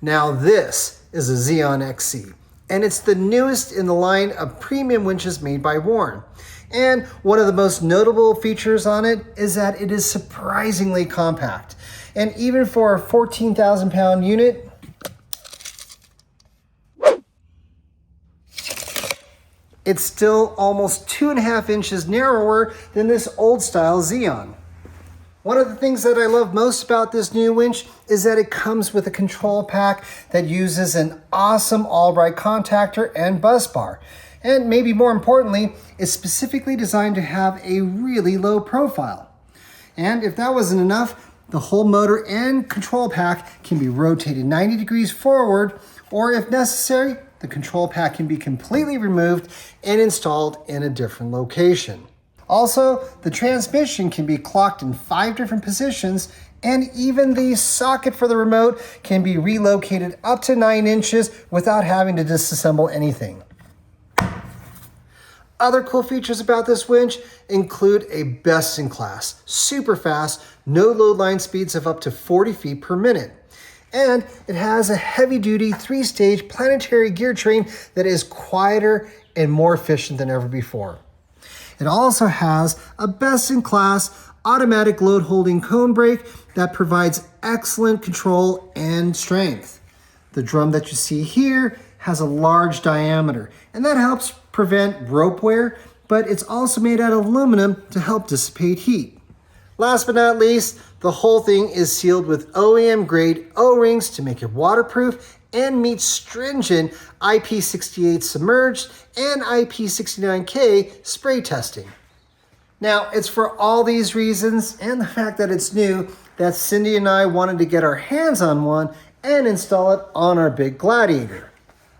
Now this is a ZEON XC, and it's the newest in the line of premium winches made by Warren. And one of the most notable features on it is that it is surprisingly compact. And even for a 14,000 pound unit, it's still almost 2.5 inches narrower than this old style ZEON. One of the things that I love most about this new winch is that it comes with a control pack that uses an awesome all-bright contactor and bus bar. And maybe more importantly, it's specifically designed to have a really low profile. And if that wasn't enough, the whole motor and control pack can be rotated 90 degrees forward, or if necessary, the control pack can be completely removed and installed in a different location. Also, the transmission can be clocked in 5 different positions, and even the socket for the remote can be relocated up to 9 inches without having to disassemble anything. Other cool features about this winch include a best-in-class, super fast, no load line speeds of up to 40 feet per minute. And it has a heavy-duty 3-stage planetary gear train that is quieter and more efficient than ever before. It also has a best-in-class automatic load-holding cone brake that provides excellent control and strength. The drum that you see here has a large diameter, and that helps prevent rope wear, but it's also made out of aluminum to help dissipate heat. Last but not least, the whole thing is sealed with OEM-grade O-rings to make it waterproof and meet stringent IP68 submerged and IP69K spray testing. Now, it's for all these reasons and the fact that it's new that Cindy and I wanted to get our hands on one and install it on our big Gladiator.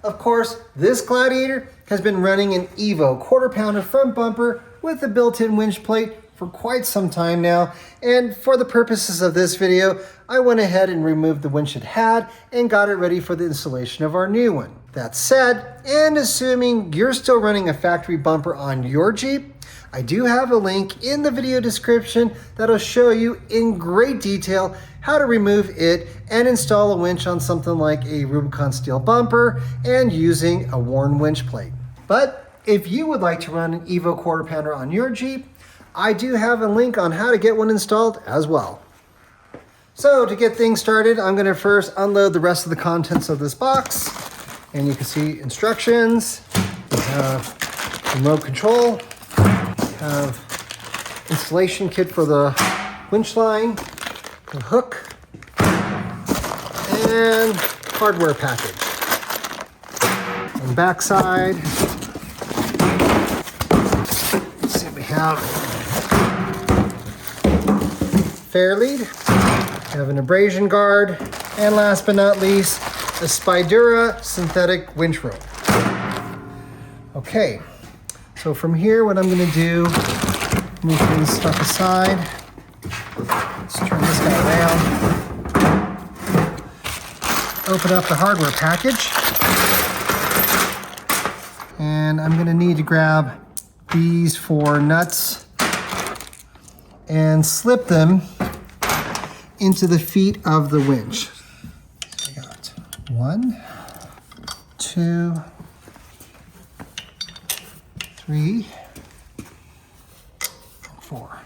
Of course, this Gladiator has been running an EVO quarter-pounder front bumper with a built-in winch plate for quite some time now, and for the purposes of this video, I went ahead and removed the winch it had and got it ready for the installation of our new one. That said, and assuming you're still running a factory bumper on your Jeep, I do have a link in the video description that'll show you in great detail how to remove it and install a winch on something like a Rubicon steel bumper and using a Warren winch plate. But if you would like to run an EVO quarter pounder on your Jeep, I do have a link on how to get one installed as well. So to get things started, I'm going to first unload the rest of the contents of this box. And you can see instructions, we have remote control, we have installation kit for the winch line, the hook, and hardware package. On the back side, let's see what we have. Fair lead, we have an abrasion guard, and last but not least, a Spydura synthetic winch rope. Okay, so from here, what I'm going to do, move this stuff aside. Let's turn this guy around. Open up the hardware package. And I'm going to need to grab these 4 nuts and slip them into the feet of the winch. I got 1, 2, 3, 4.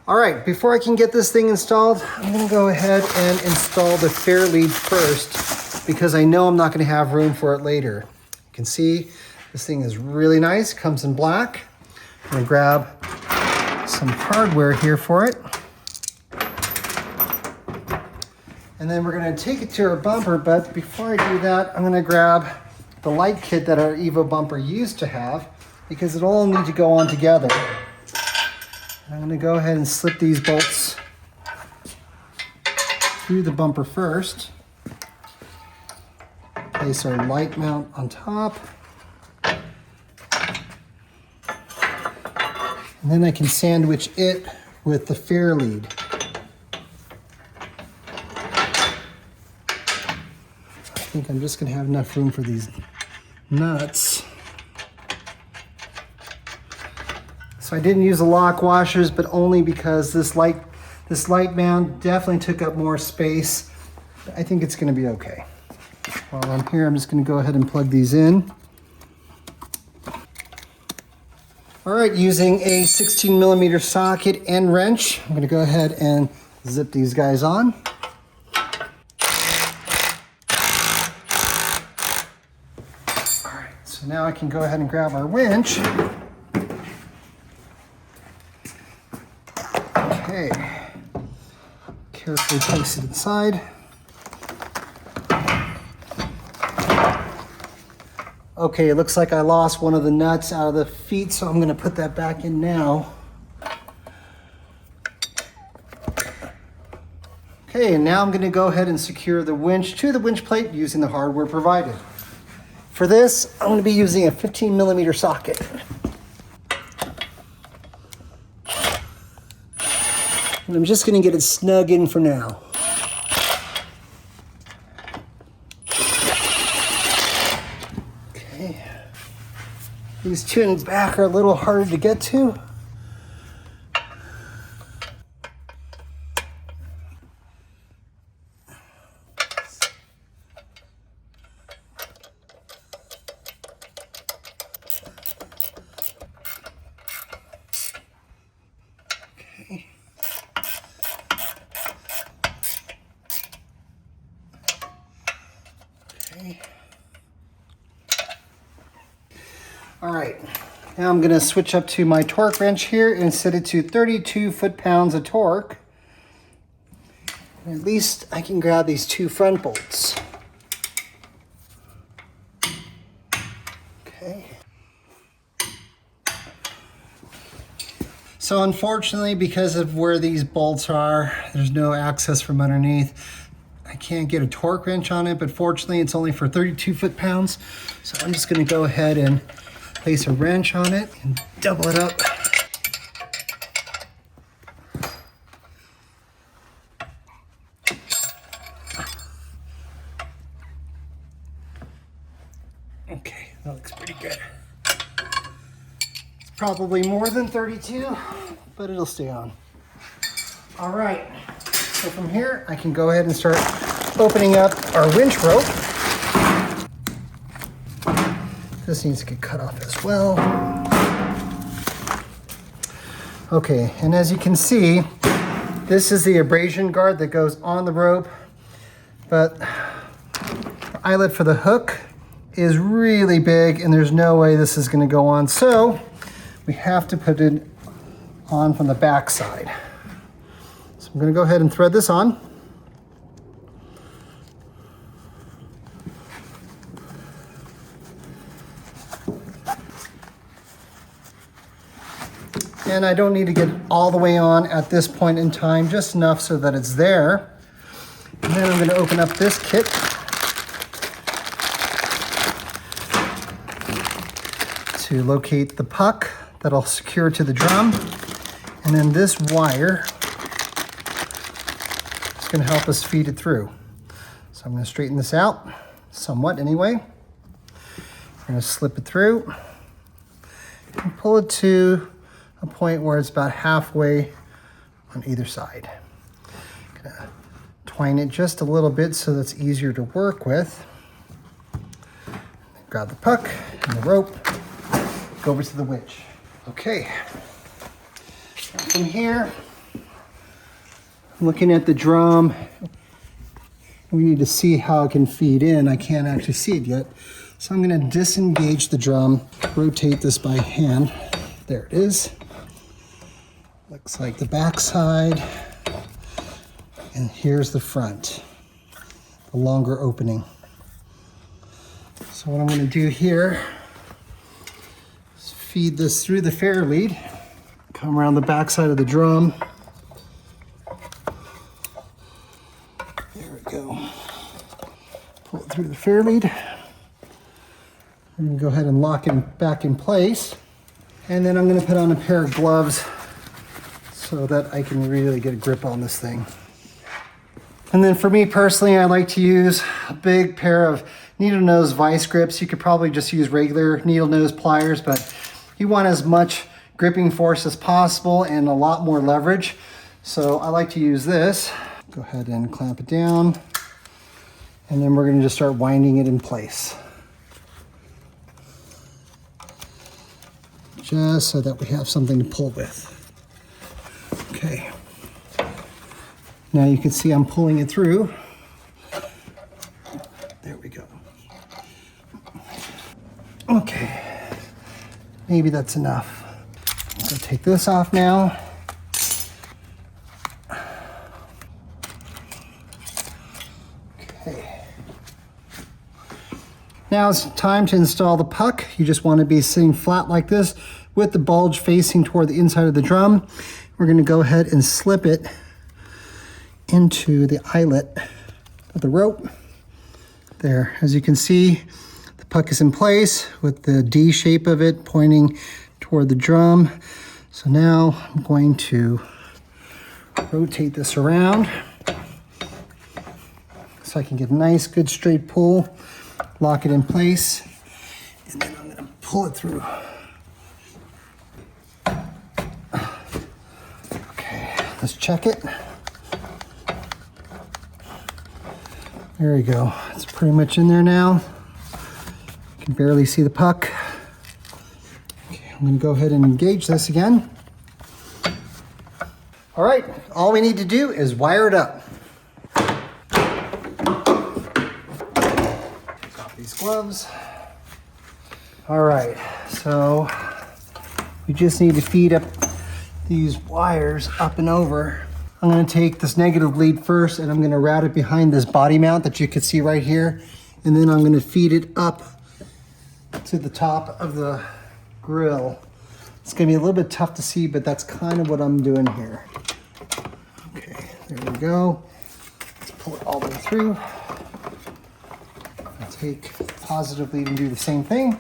All right, before I can get this thing installed, I'm gonna go ahead and install the fair lead first because I know I'm not gonna have room for it later. You can see this thing is really nice, comes in black. I'm gonna grab some hardware here for it. And then we're gonna take it to our bumper, but before I do that, I'm gonna grab the light kit that our EVO bumper used to have because it'll all need to go on together. And I'm gonna go ahead and slip these bolts through the bumper first. Place our light mount on top. And then I can sandwich it with the fair lead. I think I'm just gonna have enough room for these nuts. So I didn't use the lock washers, but only because this light mount definitely took up more space. I think it's gonna be okay. While I'm here, I'm just going to go ahead and plug these in. All right, using a 16mm socket and wrench, I'm going to go ahead and zip these guys on. All right, so now I can go ahead and grab our winch. Okay, carefully place it inside. Okay, it looks like I lost one of the nuts out of the feet, so I'm going to put that back in now. Okay, and now I'm going to go ahead and secure the winch to the winch plate using the hardware provided. For this, I'm going to be using a 15mm socket. And I'm just going to get it snug in for now. These two in the back are a little harder to get to. Okay. Okay. All right, now I'm going to switch up to my torque wrench here and set it to 32 foot-pounds of torque. And at least I can grab these two front bolts. Okay. So unfortunately, because of where these bolts are, there's no access from underneath. I can't get a torque wrench on it, but fortunately it's only for 32 foot-pounds. So I'm just going to go ahead and place a wrench on it and double it up. Okay, that looks pretty good. It's probably more than 32, but it'll stay on. All right, so from here I can go ahead and start opening up our winch rope. This needs to get cut off as well. Okay, and as you can see, this is the abrasion guard that goes on the rope, but the eyelet for the hook is really big and there's no way this is going to go on. So we have to put it on from the back side. So I'm going to go ahead and thread this on. And I don't need to get all the way on at this point in time, just enough so that it's there. And then I'm going to open up this kit. To locate the puck that'll secure to the drum. And then this wire is going to help us feed it through. So I'm going to straighten this out, somewhat anyway. I'm going to slip it through and pull it to a point where it's about halfway on either side. Gonna twine it just a little bit so that's easier to work with. Grab the puck and the rope, go over to the winch. Okay, from here, I'm looking at the drum. We need to see how it can feed in. I can't actually see it yet. So I'm gonna disengage the drum, rotate this by hand. There it is. Looks like the back side, and here's the front, the longer opening. So what I'm going to do here is feed this through the fair lead, come around the back side of the drum. There we go. Pull it through the fair lead. And go ahead and lock it back in place. And then I'm going to put on a pair of gloves so that I can really get a grip on this thing. And then for me personally, I like to use a big pair of needle nose vice grips. You could probably just use regular needle nose pliers, but you want as much gripping force as possible and a lot more leverage. So I like to use this. Go ahead and clamp it down. And then we're going to just start winding it in place. Just so that we have something to pull with. Okay. Now you can see I'm pulling it through. There we go. Okay. Maybe that's enough. So take this off now. Okay. Now it's time to install the puck. You just want to be sitting flat like this with the bulge facing toward the inside of the drum. We're going to go ahead and slip it into the eyelet of the rope. There, as you can see, the puck is in place with the D shape of it pointing toward the drum. So now I'm going to rotate this around so I can get a nice, good straight pull, lock it in place, and then I'm going to pull it through. Okay, let's check it. There we go. It's pretty much in there now. You can barely see the puck. Okay, I'm going to go ahead and engage this again. All right, all we need to do is wire it up. Take off these gloves. All right, so we just need to feed up these wires up and over. I'm going to take this negative lead first and I'm going to route it behind this body mount that you can see right here. And then I'm going to feed it up to the top of the grill. It's going to be a little bit tough to see, but that's kind of what I'm doing here. Okay, there we go. Let's pull it all the way through. I'll take the positive lead and do the same thing.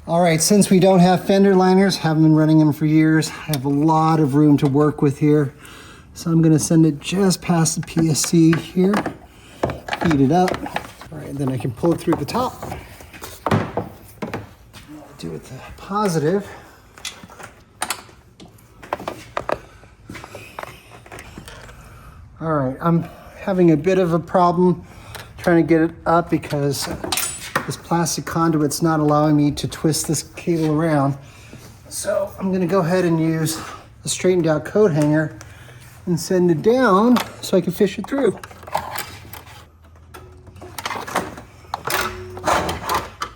All right, since we don't have fender liners, haven't been running them for years, I have a lot of room to work with here. So I'm gonna send it just past the PSC here, feed it up. All right, then I can pull it through the top. Do it the positive. All right, I'm having a bit of a problem trying to get it up because this plastic conduit's not allowing me to twist this cable around. So I'm gonna go ahead and use a straightened out coat hanger and send it down so I can fish it through.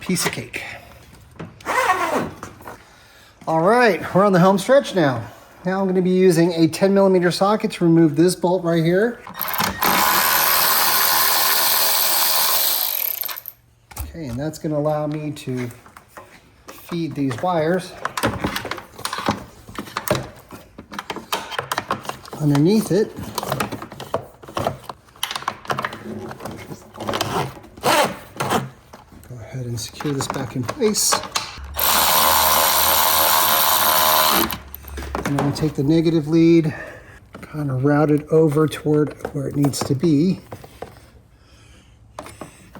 Piece of cake. All right, we're on the home stretch now. Now I'm gonna be using a 10mm socket to remove this bolt right here. Okay, and that's gonna allow me to feed these wires underneath it. Go ahead and secure this back in place. And I'm gonna take the negative lead, kind of route it over toward where it needs to be.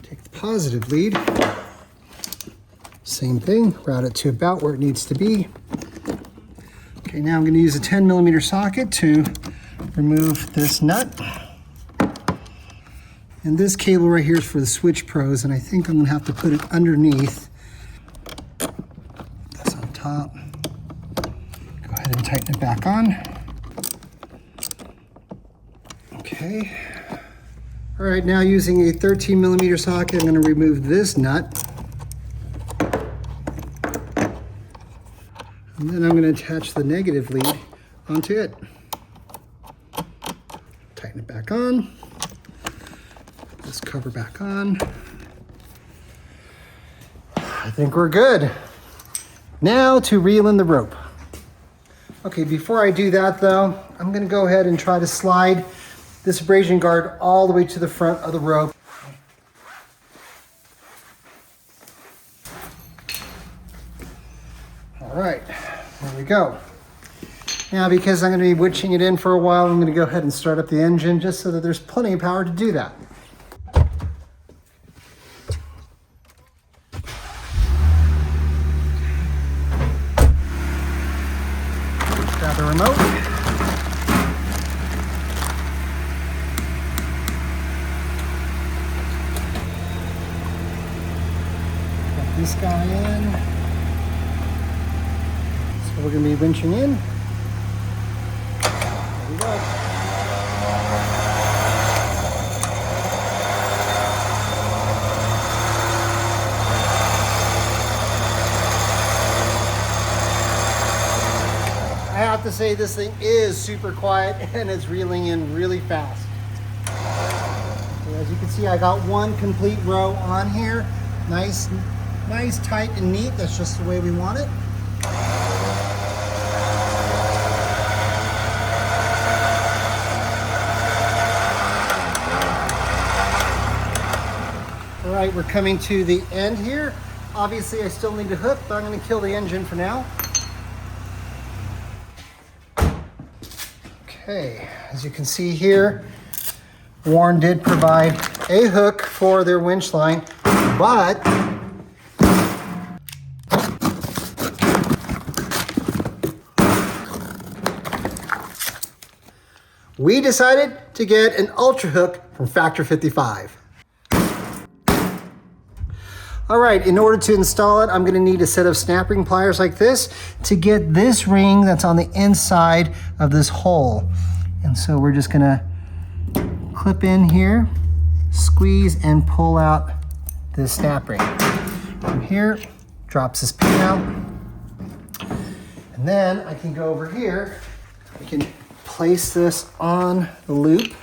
Take the positive lead, same thing, route it to about where it needs to be. Okay, now I'm gonna use a 10mm socket to remove this nut. And this cable right here is for the Switch Pros, and I think I'm gonna have to put it underneath. That's on top. Go ahead and tighten it back on. Okay. All right, now using a 13mm socket, I'm gonna remove this nut. And then I'm gonna attach the negative lead onto it. Tighten it back on. Put this cover back on. I think we're good. Now to reel in the rope. Okay, before I do that though, I'm gonna go ahead and try to slide this abrasion guard all the way to the front of the rope. All right, there we go. Now, because I'm going to be witching it in for a while, I'm going to go ahead and start up the engine just so that there's plenty of power to do that. remote. Got this guy in. So we're going to be winching in. There we go. I have to say this thing is super quiet and it's reeling in really fast. So as you can see, I got one complete row on here. Nice, tight and neat. That's just the way we want it. All right, we're coming to the end here. Obviously, I still need a hook, but I'm going to kill the engine for now. Okay, as you can see here, Warren did provide a hook for their winch line, but we decided to get an ultra hook from Factor 55. All right, in order to install it, I'm gonna need a set of snap ring pliers like this to get this ring that's on the inside of this hole. And so we're just gonna clip in here, squeeze and pull out this snap ring. From here, drops this pin out. And then I can go over here, I can place this on the loop,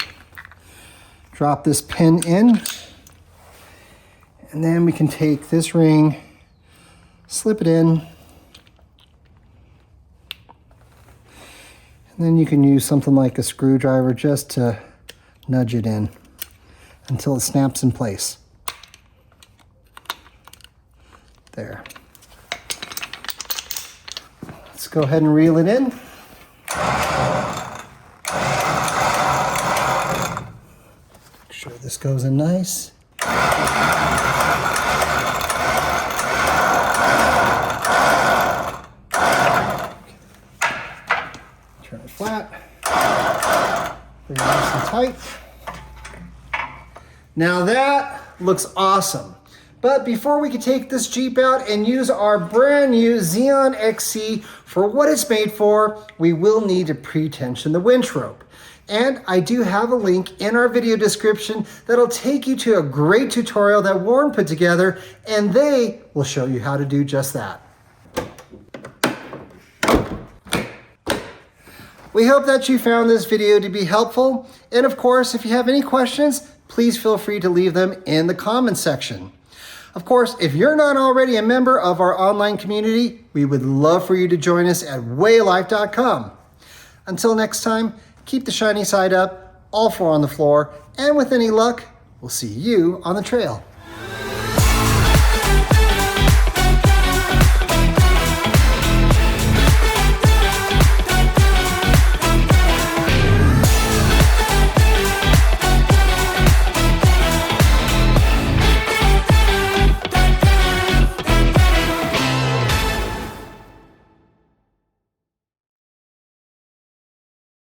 drop this pin in, and then we can take this ring, slip it in, and then you can use something like a screwdriver just to nudge it in until it snaps in place. There. Let's go ahead and reel it in. Make sure this goes in nice. Turn it flat, bring it nice and tight. Now that looks awesome. But before we can take this Jeep out and use our brand new ZEON XC for what it's made for, we will need to pre-tension the winch rope. And I do have a link in our video description that'll take you to a great tutorial that Warren put together, and they will show you how to do just that. We hope that you found this video to be helpful. And of course, if you have any questions, please feel free to leave them in the comments section. Of course, if you're not already a member of our online community, we would love for you to join us at wayalife.com. Until next time, keep the shiny side up, all four on the floor, and with any luck, we'll see you on the trail.